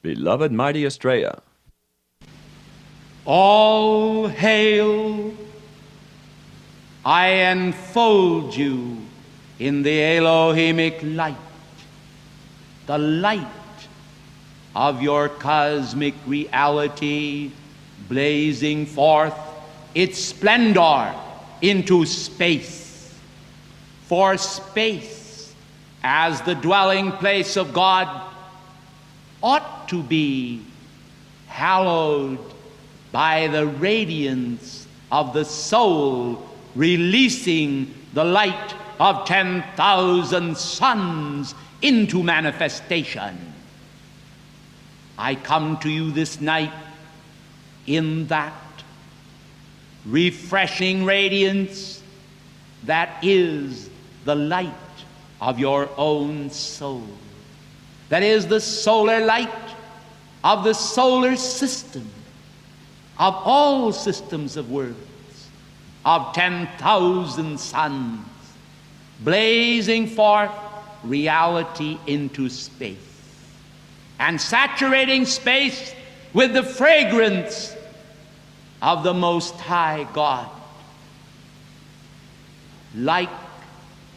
Beloved mighty Astrea. All hail, I enfold you in the Elohimic light, the light of your cosmic reality, blazing forth its splendor into space. For space, as the dwelling place of God, ought to be hallowed by the radiance of the soul releasing the light of 10,000 suns into manifestation. I come to you this night in that refreshing radiance that is the light of your own soul. That is the solar light of the solar system, of all systems of worlds, of 10,000 suns, blazing forth reality into space, and saturating space with the fragrance of the Most High God. Like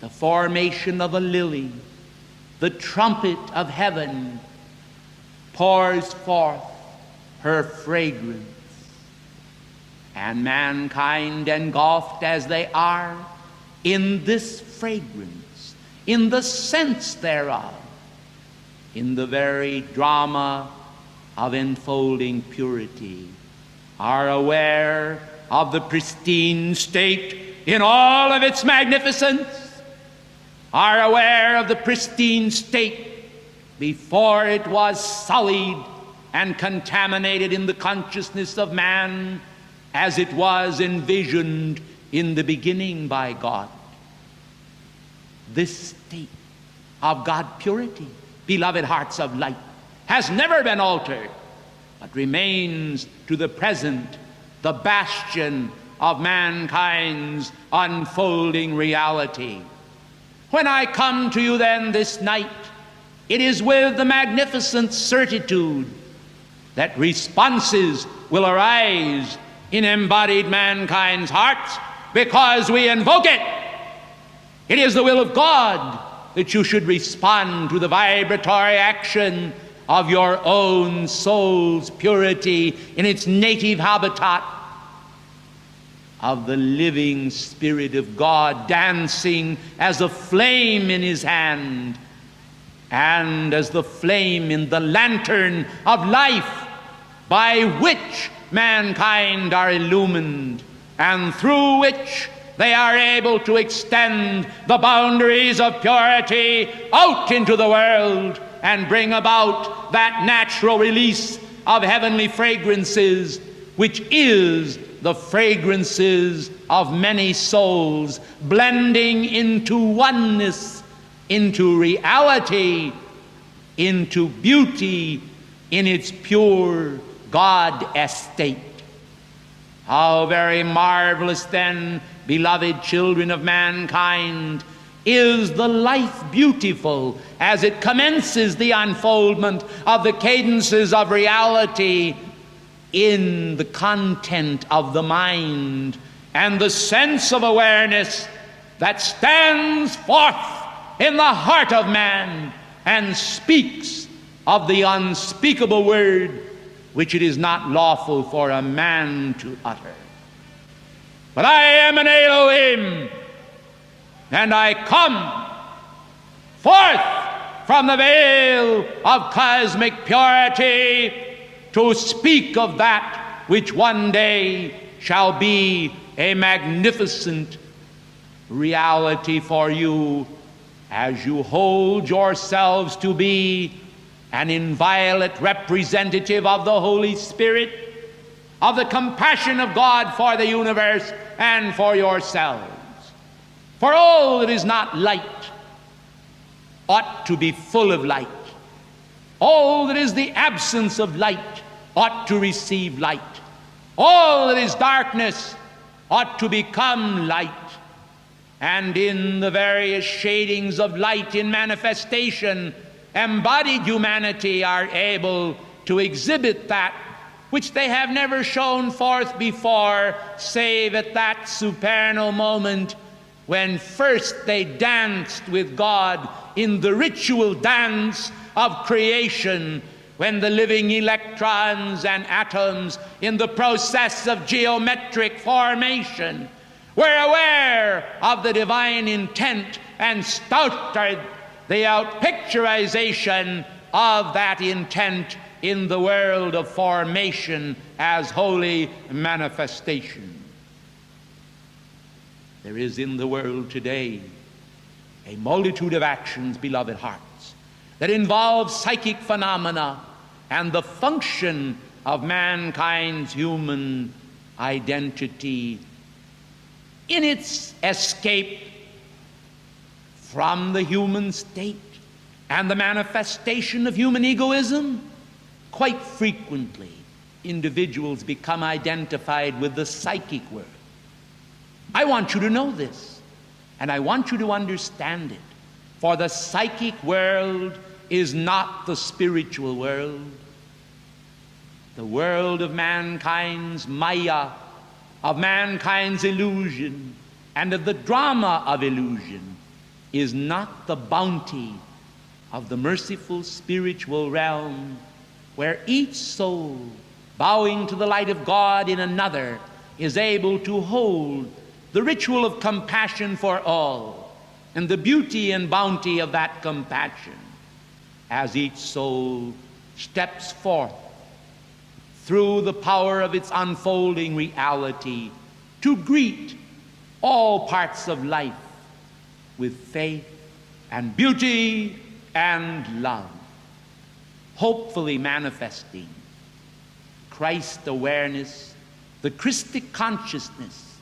the formation of a lily, the trumpet of heaven pours forth her fragrance, and mankind, engulfed as they are in this fragrance, in the sense thereof, in the very drama of enfolding purity, are aware of the pristine state in all of its magnificence, are aware of the pristine state before it was sullied and contaminated in the consciousness of man, as it was envisioned in the beginning by God. This state of God purity, beloved hearts of light, has never been altered, but remains to the present the bastion of mankind's unfolding reality. When I come to you then this night, it is with the magnificent certitude that responses will arise in embodied mankind's hearts because we invoke it. It is the will of God that you should respond to the vibratory action of your own soul's purity in its native habitat of the living Spirit of God, dancing as a flame in his hand and as the flame in the lantern of life by which mankind are illumined and through which they are able to extend the boundaries of purity out into the world and bring about that natural release of heavenly fragrances, which is the fragrances of many souls blending into oneness, into reality, into beauty in its pure God estate. How very marvelous then, beloved children of mankind, is the life beautiful as it commences the unfoldment of the cadences of reality in the content of the mind and the sense of awareness that stands forth in the heart of man and speaks of the unspeakable word which it is not lawful for a man to utter. But I am an Elohim, and I come forth from the veil of cosmic purity to speak of that which one day shall be a magnificent reality for you as you hold yourselves to be an inviolate representative of the Holy Spirit, of the compassion of God for the universe and for yourselves. For all that is not light ought to be full of light. All that is the absence of light ought to receive light. All that is darkness ought to become light. And in the various shadings of light in manifestation, embodied humanity are able to exhibit that which they have never shown forth before, save at that supernal moment when first they danced with God in the ritual dance of creation, when the living electrons and atoms in the process of geometric formation were aware of the divine intent and started the outpicturization of that intent in the world of formation as holy manifestation. There is in the world today a multitude of actions, beloved hearts, that involve psychic phenomena and the function of mankind's human identity in its escape from the human state and the manifestation of human egoism. Quite frequently, individuals become identified with the psychic world. I want you to know this, and I want you to understand it, for the psychic world is not the spiritual world. The world of mankind's Maya, of mankind's illusion, and of the drama of illusion is not the bounty of the merciful spiritual realm, where each soul, bowing to the light of God in another, is able to hold the ritual of compassion for all and the beauty and bounty of that compassion as each soul steps forth through the power of its unfolding reality to greet all parts of life with faith and beauty and love, hopefully manifesting Christ awareness, the Christic consciousness,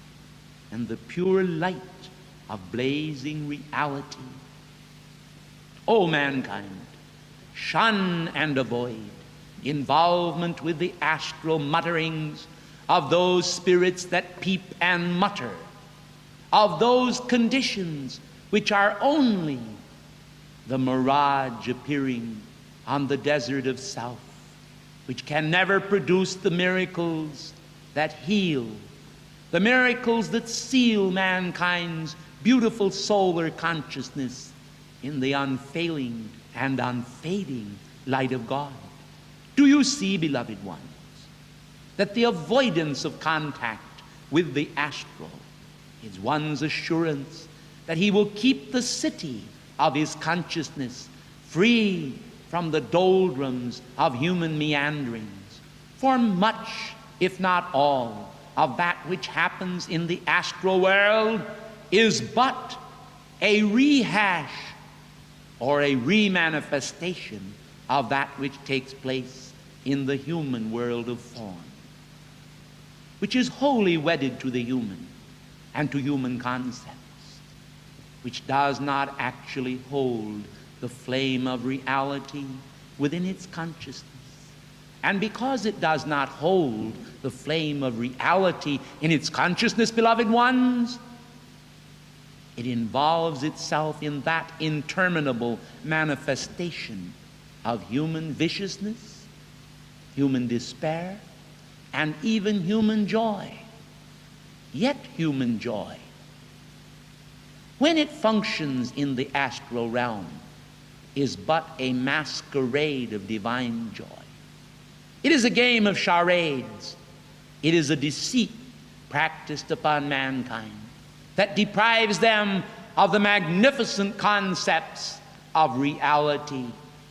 and the pure light of blazing reality. O mankind, shun and avoid involvement with the astral mutterings of those spirits that peep and mutter, of those conditions which are only the mirage appearing on the desert of self, which can never produce the miracles that heal, the miracles that seal mankind's beautiful solar consciousness in the unfailing and unfading light of God. Do you see, beloved ones, that the avoidance of contact with the astral is one's assurance that he will keep the city of his consciousness free from the doldrums of human meanderings? For much, if not all, of that which happens in the astral world is but a rehash or a remanifestation of that which takes place in the human world of form, which is wholly wedded to the human and to human concepts, which does not actually hold the flame of reality within its consciousness. And because it does not hold the flame of reality in its consciousness, beloved ones, it involves itself in that interminable manifestation of human viciousness, human despair, and even human joy. Yet human joy, when it functions in the astral realm, is but a masquerade of divine joy. It is a game of charades. It is a deceit practiced upon mankind that deprives them of the magnificent concepts of reality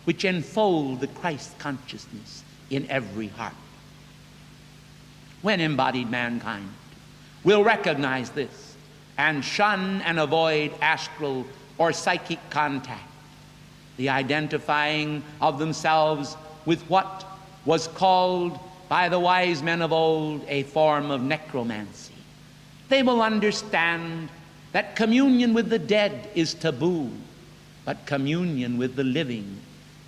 which enfold the Christ consciousness in every heart. When embodied mankind will recognize this and shun and avoid astral or psychic contact, the identifying of themselves with what was called by the wise men of old a form of necromancy, they will understand that communion with the dead is taboo, but communion with the living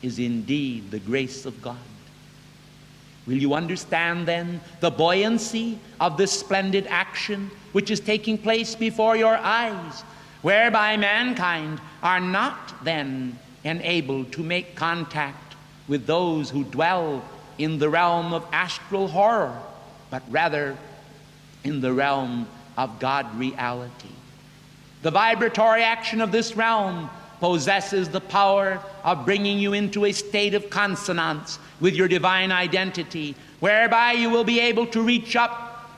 is indeed the grace of God. Will you understand then the buoyancy of this splendid action which is taking place before your eyes, whereby mankind are not then enabled to make contact with those who dwell in the realm of astral horror, but rather in the realm of God reality. The vibratory action of this realm possesses the power of bringing you into a state of consonance with your divine identity, whereby you will be able to reach up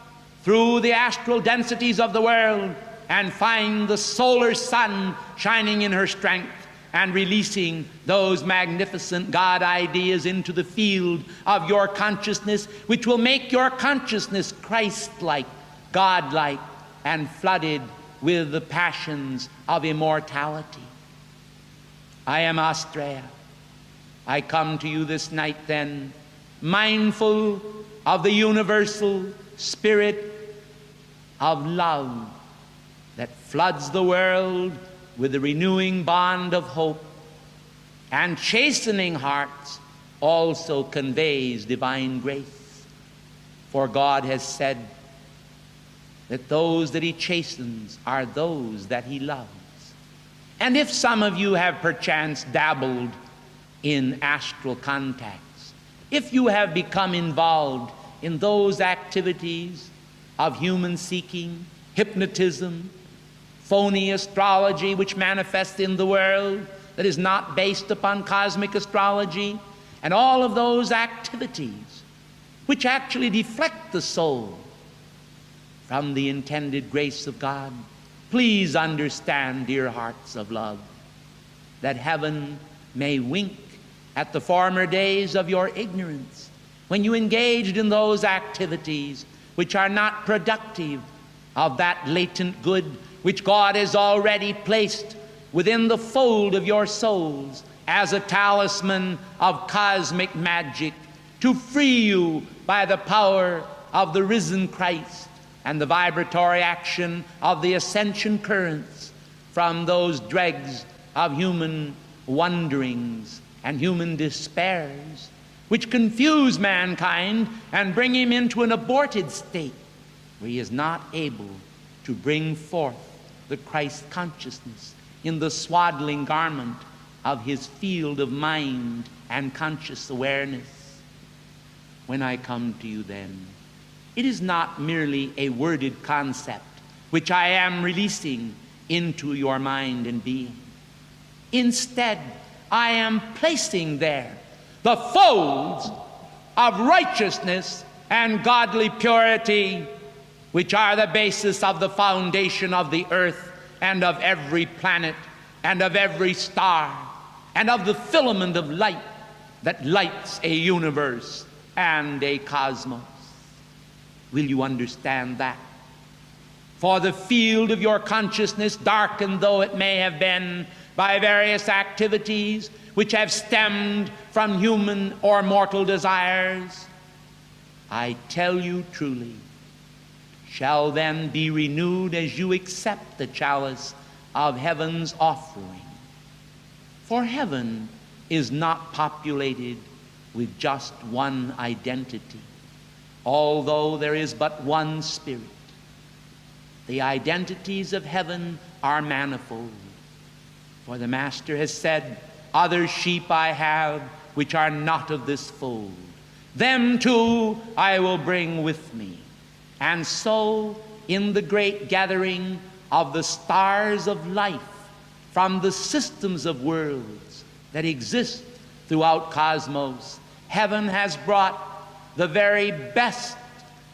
through the astral densities of the world and find the solar sun shining in her strength and releasing those magnificent God ideas into the field of your consciousness, which will make your consciousness Christ-like, God-like, and flooded with the passions of immortality. I am Astrea. I come to you this night then, mindful of the universal spirit of love that floods the world with the renewing bond of hope, and chastening hearts also conveys divine grace. For God has said that those that he chastens are those that he loves. And if some of you have perchance dabbled in astral contacts, if you have become involved in those activities of human seeking, hypnotism, phony astrology which manifests in the world that is not based upon cosmic astrology, and all of those activities which actually deflect the soul from the intended grace of God, please understand, dear hearts of love, that heaven may wink at the former days of your ignorance, when you engaged in those activities which are not productive of that latent good which God has already placed within the fold of your souls as a talisman of cosmic magic to free you by the power of the risen Christ and the vibratory action of the ascension currents from those dregs of human wanderings and human despairs, which confuse mankind and bring him into an aborted state where he is not able to bring forth the Christ consciousness in the swaddling garment of his field of mind and conscious awareness. When I come to you then, it is not merely a worded concept which I am releasing into your mind and being. Instead, I am placing there the folds of righteousness and godly purity, which are the basis of the foundation of the earth and of every planet and of every star and of the filament of light that lights a universe and a cosmos. Will you understand that? For the field of your consciousness, darkened though it may have been by various activities which have stemmed from human or mortal desires, I tell you truly, shall then be renewed as you accept the chalice of heaven's offering. For heaven is not populated with just one identity, although there is but one spirit. The identities of heaven are manifold. For the Master has said, other sheep I have which are not of this fold. Them too I will bring with me. And so in the great gathering of the stars of life from the systems of worlds that exist throughout cosmos, heaven has brought the very best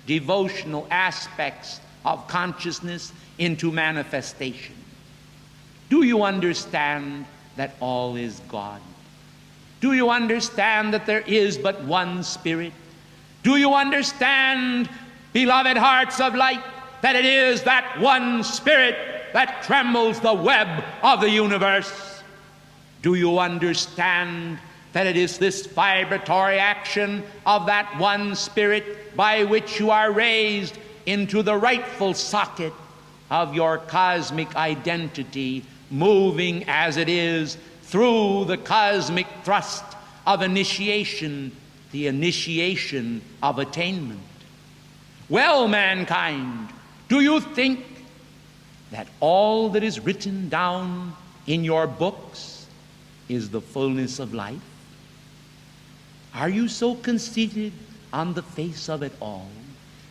devotional aspects of consciousness into manifestation. Do you understand that all is God? Do you understand that there is but one Spirit? Do you understand, beloved hearts of light, that it is that one Spirit that trembles the web of the universe? Do you understand that it is this vibratory action of that one Spirit by which you are raised into the rightful socket of your cosmic identity, moving as it is through the cosmic thrust of initiation, the initiation of attainment? Well, mankind, do you think that all that is written down in your books is the fullness of life? Are you so conceited on the face of it all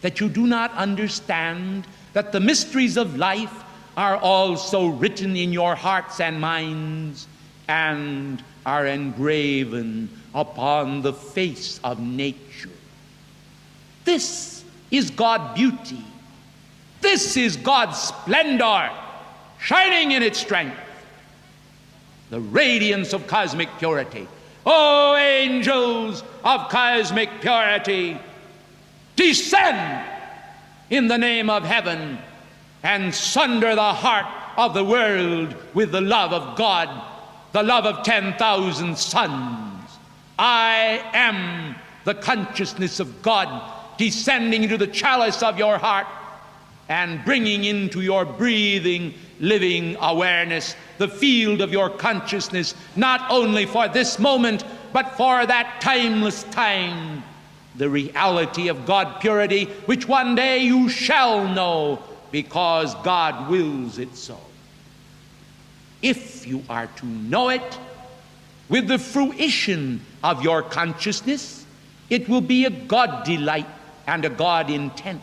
that you do not understand that the mysteries of life are also written in your hearts and minds and are engraven upon the face of nature? This is God's beauty. This is God's splendor, shining in its strength, the radiance of cosmic purity. O angels of cosmic purity, descend in the name of heaven and sunder the heart of the world with the love of God, the love of 10,000 suns. I am the consciousness of God descending into the chalice of your heart and bringing into your breathing, living awareness the field of your consciousness, not only for this moment, but for that timeless time, the reality of God purity, which one day you shall know because God wills it so. If you are to know it with the fruition of your consciousness, it will be a God delight and a God intent.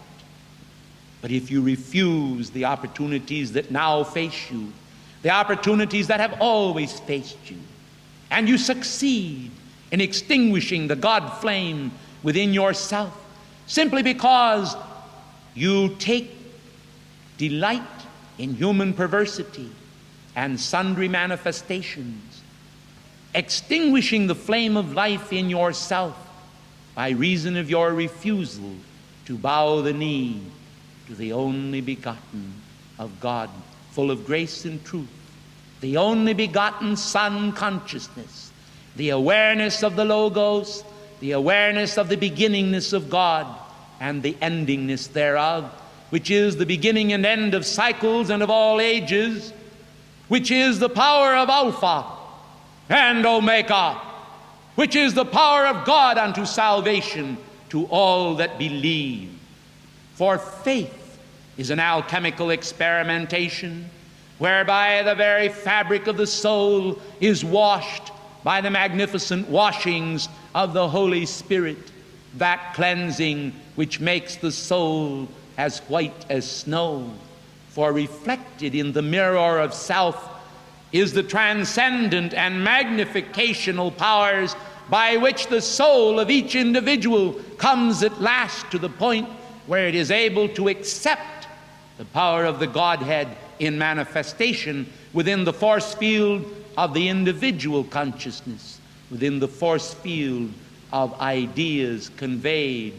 But if you refuse the opportunities that now face you, the opportunities that have always faced you, and you succeed in extinguishing the God flame within yourself, simply because you take delight in human perversity and sundry manifestations, extinguishing the flame of life in yourself by reason of your refusal to bow the knee to the only begotten of God, full of grace and truth, the only begotten Son consciousness, the awareness of the Logos, the awareness of the beginningness of God and the endingness thereof, which is the beginning and end of cycles and of all ages, which is the power of Alpha and Omega, which is the power of God unto salvation to all that believe. For faith is an alchemical experimentation whereby the very fabric of the soul is washed by the magnificent washings of the Holy Spirit, that cleansing which makes the soul as white as snow. For reflected in the mirror of self is the transcendent and magnificational powers by which the soul of each individual comes at last to the point where it is able to accept the power of the Godhead in manifestation within the force field of the individual consciousness, within the force field of ideas conveyed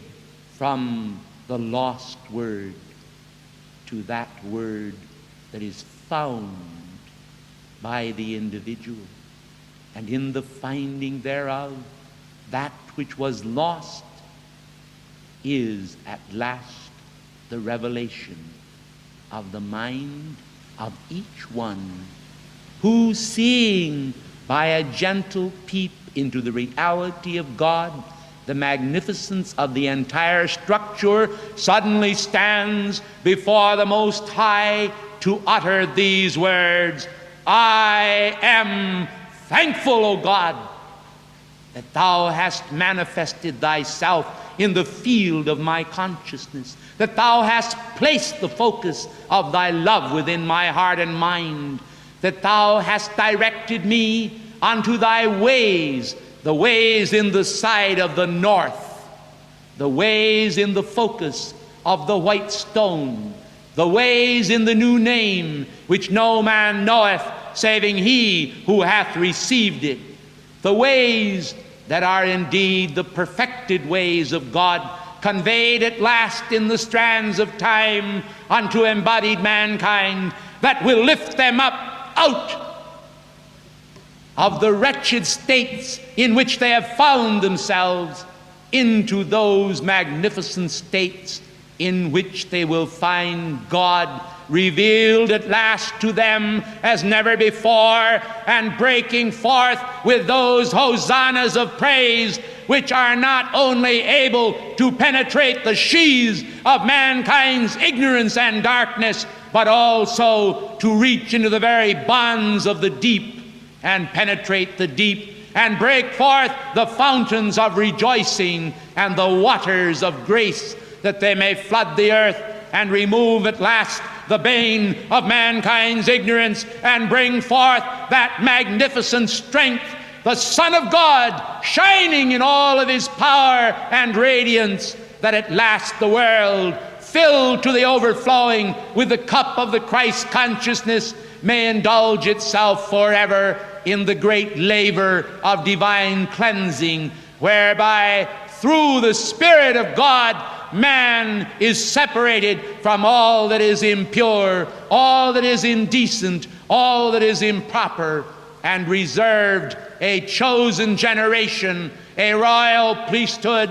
from the lost word to that word that is found by the individual. And in the finding thereof, that which was lost is at last the revelation of the mind of each one, who, seeing by a gentle peep into the reality of God, the magnificence of the entire structure, suddenly stands before the Most High to utter these words: I am thankful, O God, that thou hast manifested thyself in the field of my consciousness, that thou hast placed the focus of thy love within my heart and mind, that thou hast directed me unto thy ways, the ways in the side of the north, the ways in the focus of the white stone, the ways in the new name which no man knoweth saving he who hath received it, the ways that are indeed the perfected ways of God, conveyed at last in the strands of time unto embodied mankind, that will lift them up out of the wretched states in which they have found themselves into those magnificent states in which they will find God revealed at last to them as never before, and breaking forth with those hosannas of praise which are not only able to penetrate the sheaths of mankind's ignorance and darkness, but also to reach into the very bonds of the deep and penetrate the deep and break forth the fountains of rejoicing and the waters of grace, that they may flood the earth and remove at last the bane of mankind's ignorance, and bring forth that magnificent strength, the Son of God, shining in all of his power and radiance, that at last the world, filled to the overflowing with the cup of the Christ consciousness, may indulge itself forever in the great labor of divine cleansing, whereby through the Spirit of God man is separated from all that is impure, all that is indecent, all that is improper, and reserved a chosen generation, a royal priesthood,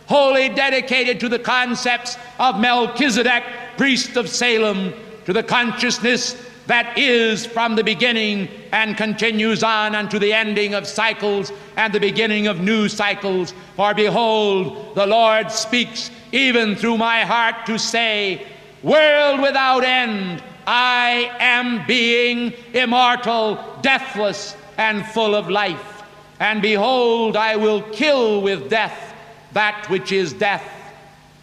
wholly dedicated to the concepts of Melchizedek, priest of Salem, to the consciousness that is from the beginning and continues on unto the ending of cycles and the beginning of new cycles. For behold, the Lord speaks even through my heart to say, world without end, I am being immortal, deathless, and full of life. And behold, I will kill with death that which is death,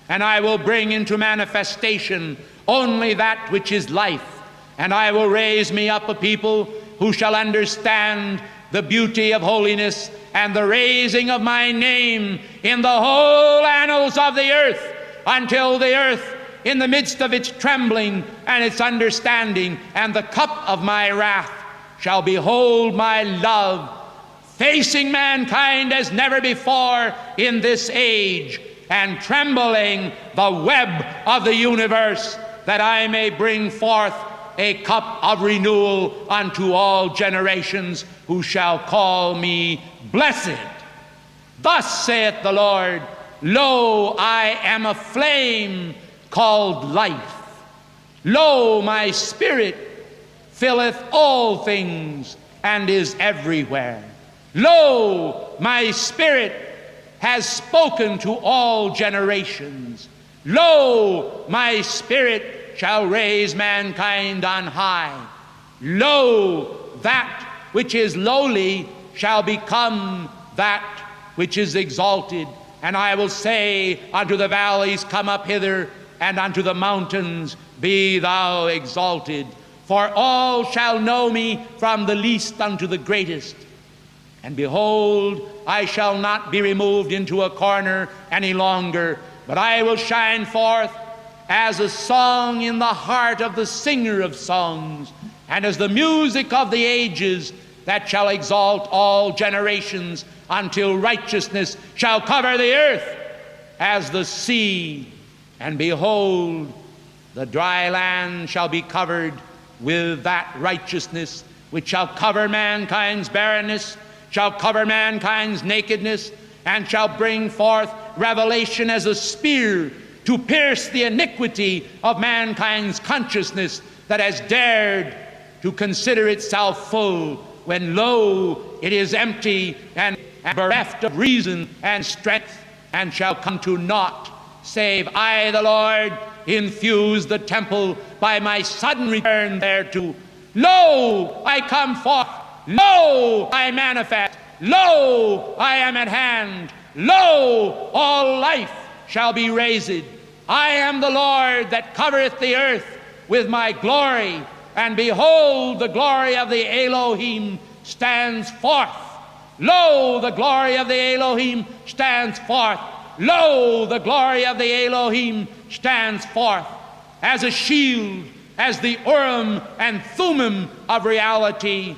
and I will bring into manifestation only that which is life. And I will raise me up a people who shall understand the beauty of holiness and the raising of my name in the whole annals of the earth, until the earth, in the midst of its trembling and its understanding and the cup of my wrath, shall behold my love, facing mankind as never before in this age, and trembling the web of the universe, that I may bring forth a cup of renewal unto all generations, who shall call me blessed. Thus saith the Lord, lo, I am a flame called life. Lo, my spirit filleth all things and is everywhere. Lo, my spirit has spoken to all generations. Lo, my spirit shall raise mankind on high. Lo, that which is lowly shall become that which is exalted. And I will say unto the valleys, come up hither, and unto the mountains, be thou exalted. For all shall know me, from the least unto the greatest. And behold, I shall not be removed into a corner any longer, but I will shine forth as a song in the heart of the singer of songs, and as the music of the ages, that shall exalt all generations, until righteousness shall cover the earth as the sea. And behold, the dry land shall be covered with that righteousness, which shall cover mankind's barrenness, shall cover mankind's nakedness, and shall bring forth revelation as a spear to pierce the iniquity of mankind's consciousness, that has dared to consider itself full, when lo, it is empty and bereft of reason and strength, and shall come to naught, save I, the Lord, infuse the temple by my sudden return thereto. Lo, I come forth. Lo, I manifest. Lo, I am at hand. Lo, all life shall be raised. I am the Lord that covereth the earth with my glory, and behold, the glory of the Elohim stands forth. Lo, the glory of the Elohim stands forth. Lo, the glory of the Elohim stands forth as a shield, as the Urim and Thummim of reality,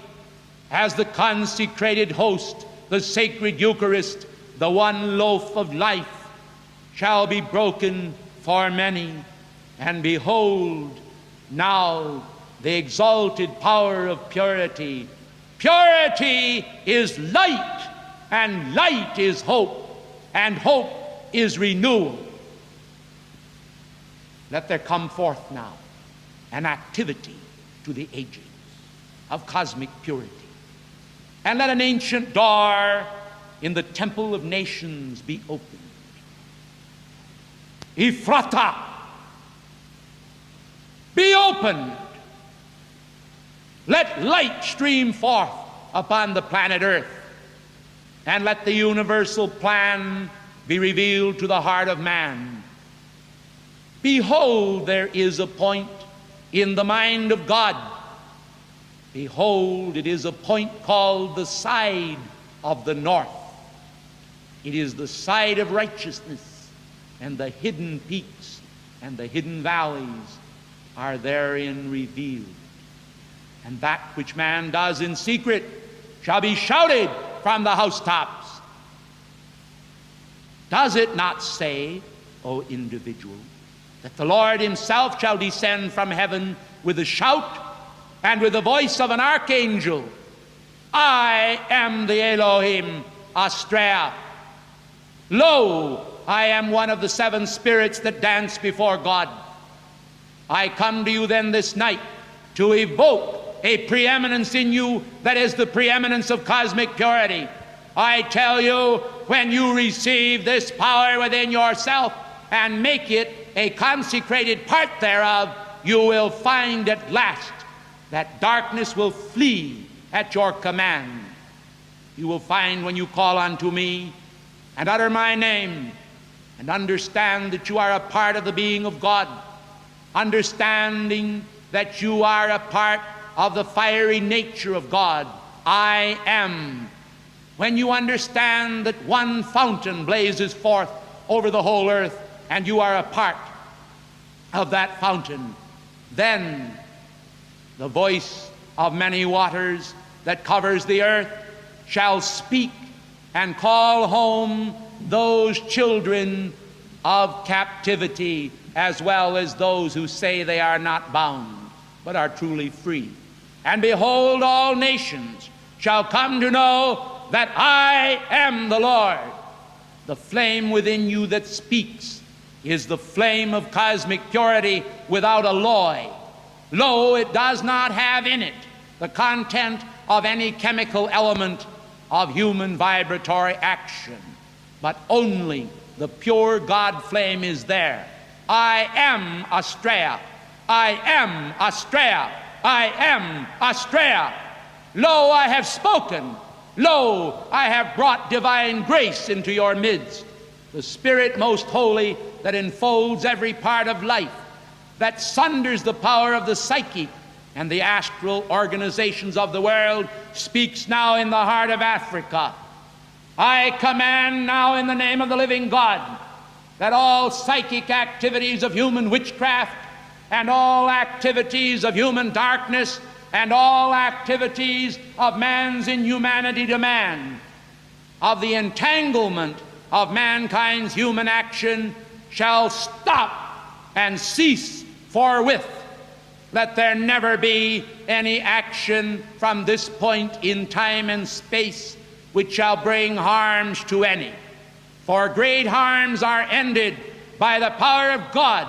as the consecrated host, the sacred Eucharist, the one loaf of life, shall be broken for many. And behold, now the exalted power of purity. Purity is light, and light is hope, and hope is renewal. Let there come forth now an activity to the ages of cosmic purity. And let an ancient door in the temple of nations be opened. Ephrata, be opened. Let light stream forth upon the planet Earth. and let the universal plan be revealed to the heart of man. Behold, there is a point in the mind of God. Behold, it is a point called the side of the north. It is the side of righteousness, and the hidden peaks and the hidden valleys are therein revealed. And that which man does in secret shall be shouted from the housetops. Does it not say, O individual, that the Lord himself shall descend from heaven with a shout and with the voice of an archangel? I am the Elohim, Astrea. Lo, I am one of the 7 spirits that dance before God. I come to you then this night to evoke a preeminence in you that is the preeminence of cosmic purity. I tell you, when you receive this power within yourself and make it a consecrated part thereof, you will find at last that darkness will flee at your command. You will find when you call unto me and utter my name and understand that you are a part of the being of God, understanding that you are a part of the fiery nature of God. I am. When you understand that one fountain blazes forth over the whole earth and you are a part of that fountain, then the voice of many waters that covers the earth shall speak and call home those children of captivity, as well as those who say they are not bound but are truly free. And behold, all nations shall come to know that I am the Lord. The flame within you that speaks is the flame of cosmic purity without alloy. Lo, it does not have in it the content of any chemical element of human vibratory action, but only the pure God flame is there. I am Astrea. I am Astrea. I am Astrea. Lo, I have spoken. Lo, I have brought divine grace into your midst, the Spirit most holy that enfolds every part of life, that sunders the power of the psychic and the astral organizations of the world, speaks now in the heart of Africa. I command now in the name of the living God that all psychic activities of human witchcraft and all activities of human darkness and all activities of man's inhumanity to man, of the entanglement of mankind's human action, shall stop and cease forthwith. Let there never be any action from this point in time and space which shall bring harms to any. For great harms are ended by the power of God.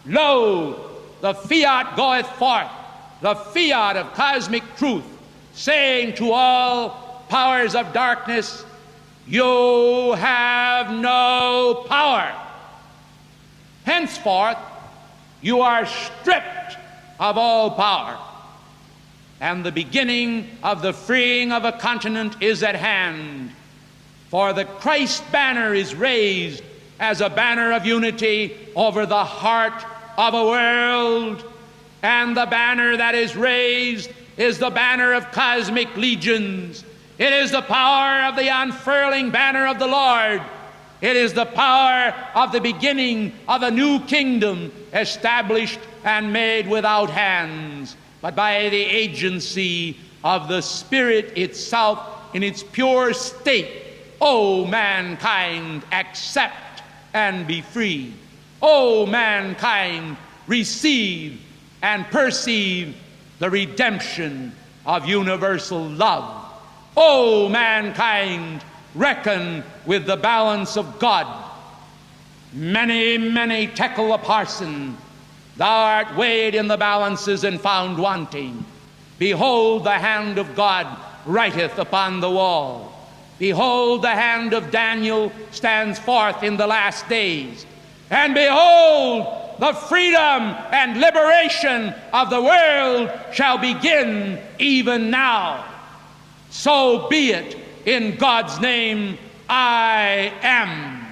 Lo, the fiat goeth forth, the fiat of cosmic truth, saying to all powers of darkness, you have no power. Henceforth, you are stripped of all power, and the beginning of the freeing of a continent is at hand. For the Christ banner is raised as a banner of unity over the heart of a world, and the banner that is raised is the banner of cosmic legions. It is the power of the unfurling banner of the Lord. It is the power of the beginning of a new kingdom established and made without hands, but by the agency of the Spirit itself in its pure state. O mankind, accept and be free. O mankind, receive and perceive the redemption of universal love. O mankind, reckon with the balance of God. Many, many tekel a parson, thou art weighed in the balances and found wanting. Behold, the hand of God writeth upon the wall. Behold, the hand of Daniel stands forth in the last days. And behold, the freedom and liberation of the world shall begin even now. So be it in God's name, I am.